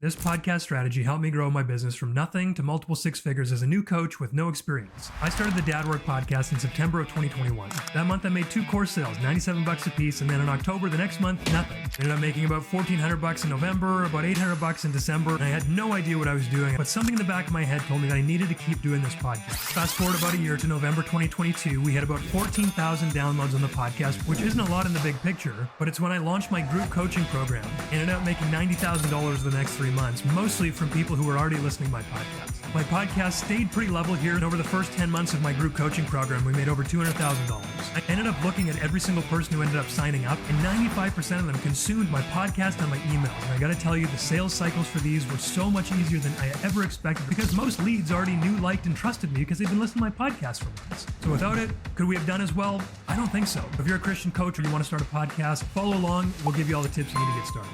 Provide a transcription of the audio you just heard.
This podcast strategy helped me grow my business from nothing to multiple six figures as a new coach with no experience. I started the Dad Work podcast in September of 2021. That month I made 2 course sales, $97 a piece, and then in October the next month, nothing. Ended up making about $1,400 in November, about $800 in December, and I had no idea what I was doing, but something in the back of my head told me that I needed to keep doing this podcast. Fast forward about a year to November 2022, we had about 14,000 downloads on the podcast, which isn't a lot in the big picture, but it's when I launched my group coaching program. Ended up making $90,000 the next 3 months, mostly from people who were already listening to my podcast. My podcast stayed pretty level here, and over the first 10 months of my group coaching program, we made over $200,000. I ended up looking at every single person who ended up signing up, and 95% of them consumed my podcast and my email. And I gotta tell you, the sales cycles for these were so much easier than I ever expected, because most leads already knew, liked, and trusted me because they've been listening to my podcast for months. So without it, could we have done as well? I don't think so. If you're a Christian coach or you want to start a podcast, follow along. We'll give you all the tips you need to get started.